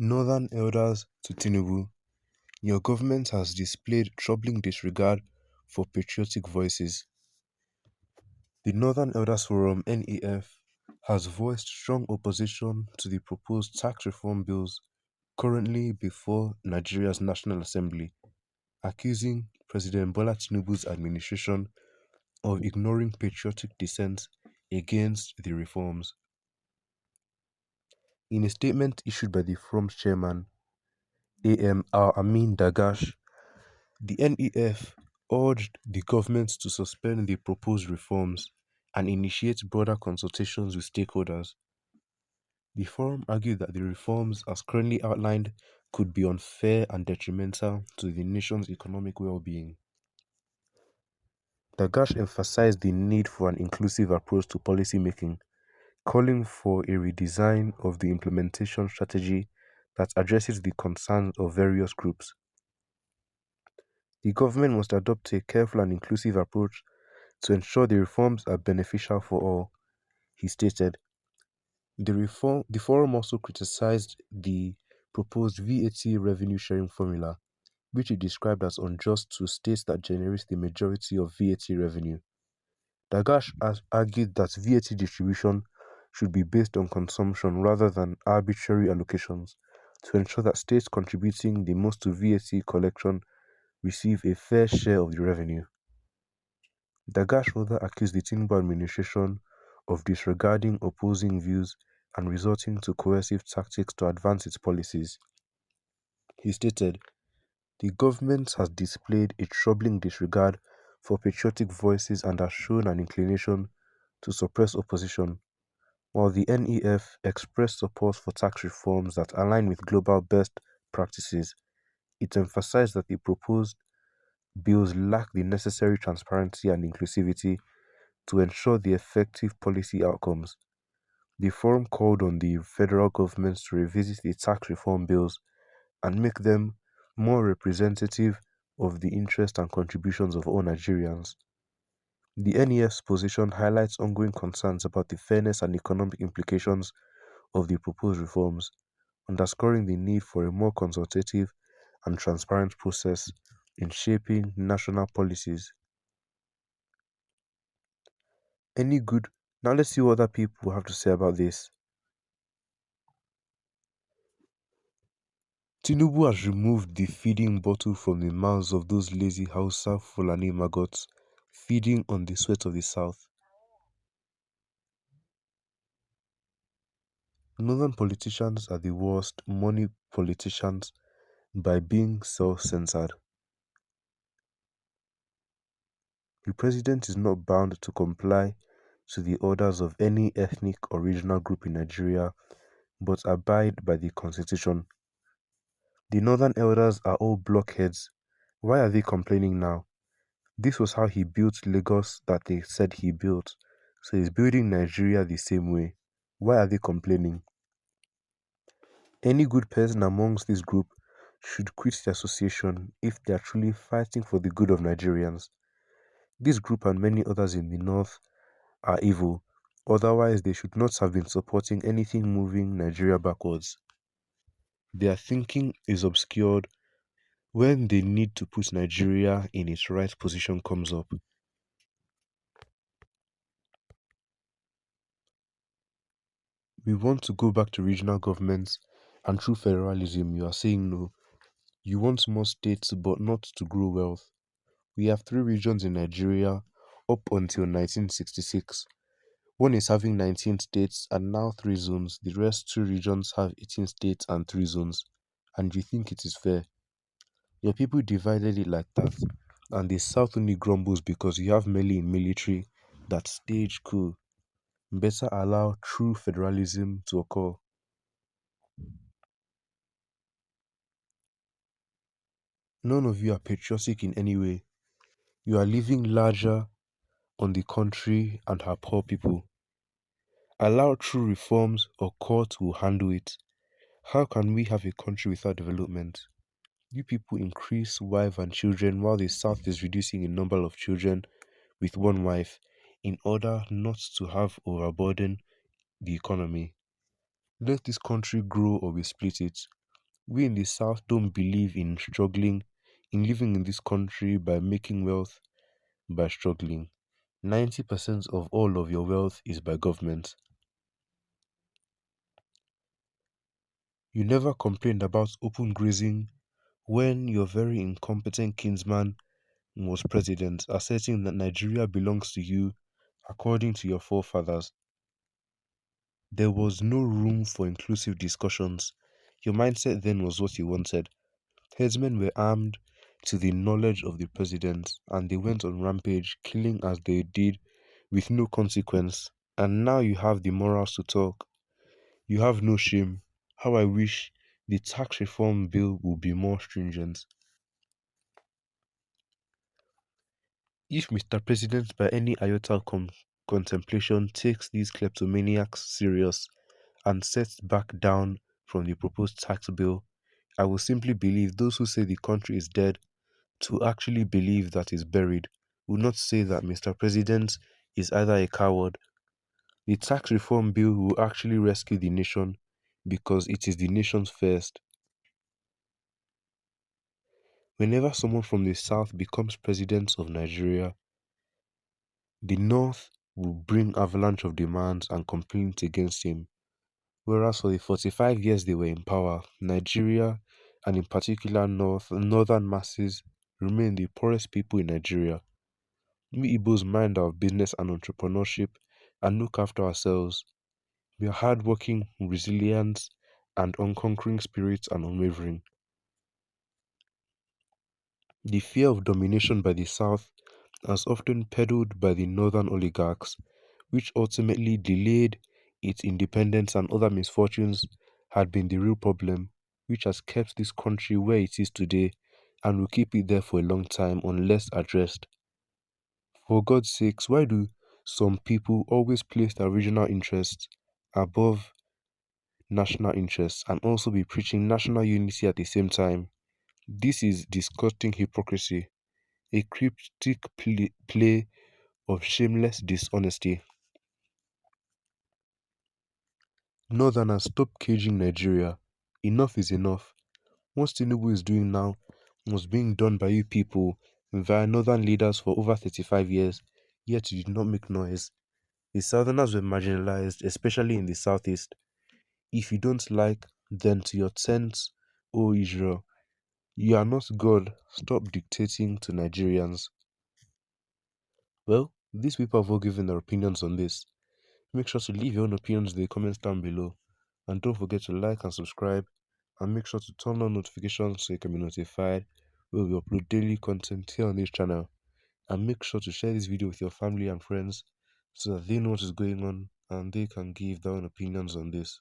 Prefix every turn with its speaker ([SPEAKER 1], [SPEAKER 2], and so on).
[SPEAKER 1] Northern elders to Tinubu, your government has displayed troubling disregard for patriotic voices. The Northern Elders Forum (NEF) has voiced strong opposition to the proposed tax reform bills currently before Nigeria's National Assembly, accusing President Bola Tinubu's administration of ignoring patriotic dissent against the reforms. In a statement issued by the forum's chairman, Amin Dagash, the NEF urged the government to suspend the proposed reforms and initiate broader consultations with stakeholders. The forum argued that the reforms, as currently outlined, could be unfair and detrimental to the nation's economic well-being. Dagash emphasized the need for an inclusive approach to policymaking, calling for a redesign of the implementation strategy that addresses the concerns of various groups. The government must adopt a careful and inclusive approach to ensure the reforms are beneficial for all, he stated. The forum also criticized the proposed VAT revenue sharing formula, which it described as unjust to states that generate the majority of VAT revenue. Dagash has argued that VAT distribution should be based on consumption rather than arbitrary allocations to ensure that states contributing the most to VAT collection receive a fair share of the revenue. Dagash further accused the Tinubu administration of disregarding opposing views and resorting to coercive tactics to advance its policies. He stated, "The government has displayed a troubling disregard for patriotic voices and has shown an inclination to suppress opposition. While the NEF expressed support for tax reforms that align with global best practices, it emphasized that the proposed bills lack the necessary transparency and inclusivity to ensure the effective policy outcomes." The forum called on the federal government to revisit the tax reform bills and make them more representative of the interests and contributions of all Nigerians. The NEF's position highlights ongoing concerns about the fairness and economic implications of the proposed reforms, underscoring the need for a more consultative and transparent process in shaping national policies. Any good? Now let's see what other people have to say about this. Tinubu has removed the feeding bottle from the mouths of those lazy Hausa Fulani maggots feeding on the sweat of the South. Northern politicians are the worst money politicians by being self-centered. The president is not bound to comply to the orders of any ethnic or regional group in Nigeria, but abide by the constitution. The northern elders are all blockheads. Why are they complaining now? This was how he built Lagos that they said he built. So he's building Nigeria the same way. Why are they complaining? Any good person amongst this group should quit the association if they are truly fighting for the good of Nigerians. This group and many others in the north are evil. Otherwise, they should not have been supporting anything moving Nigeria backwards. Their thinking is obscured when they need to put Nigeria in its right position comes up. We want to go back to regional governments, and through federalism, you are saying no. You want more states, but not to grow wealth. We have three regions in Nigeria up until 1966. One is having 19 states and now three zones. The rest two regions have 18 states and three zones. And you think it is fair? Your people divided it like that. And the South only grumbles because you have Meli in military that stage coup. Better allow true federalism to occur. None of you are patriotic in any way. You are living larger on the country and her poor people. Allow true reforms or court will handle it. How can we have a country without development? You people increase wife and children while the South is reducing the number of children with one wife in order not to have overburden the economy. Let this country grow or we split it. We in the South don't believe in struggling, in living in this country by making wealth by struggling. 90% of all of your wealth is by government. You never complained about open grazing when your very incompetent kinsman was president, asserting that Nigeria belongs to you according to your forefathers. There was no room for inclusive discussions. Your mindset then was what you wanted. Headsmen were armed to the knowledge of the president, and they went on rampage, killing as they did with no consequence. And now you have the morals to talk. You have no shame. How I wish the tax reform bill would be more stringent. If Mr. President, by any iota of contemplation, takes these kleptomaniacs serious and sets back down from the proposed tax bill, I will simply believe those who say the country is dead to actually believe that it's buried, will not say that Mr. President is either a coward. The tax reform bill will actually rescue the nation because it is the nation's first. Whenever someone from the South becomes president of Nigeria, the North will bring avalanche of demands and complaints against him. Whereas for the 45 years they were in power, Nigeria, and in particular northern masses, remain the poorest people in Nigeria. We Igbos mind our business and entrepreneurship and look after ourselves. We are hardworking, resilient, and unconquering spirits and unwavering. The fear of domination by the South, as often peddled by the northern oligarchs, which ultimately delayed its independence and other misfortunes, had been the real problem, which has kept this country where it is today and will keep it there for a long time unless addressed. For God's sakes, why do some people always place their regional interests above national interests and also be preaching national unity at the same time? This is disgusting hypocrisy, a cryptic play of shameless dishonesty. Northerners, stop caging Nigeria. Enough is enough. What Tinubu is doing now was being done by you people via northern leaders for over 35 years, yet you did not make noise. The southerners were marginalized, especially in the southeast. If you don't like, then to your tents, O Israel. You are not God. Stop dictating to Nigerians. Well, these people have all given their opinions on this. Make sure to leave your own opinions in the comments down below. And don't forget to like and subscribe. And make sure to turn on notifications so you can be notified when we upload daily content here on this channel. And make sure to share this video with your family and friends so that they know what is going on and they can give their own opinions on this.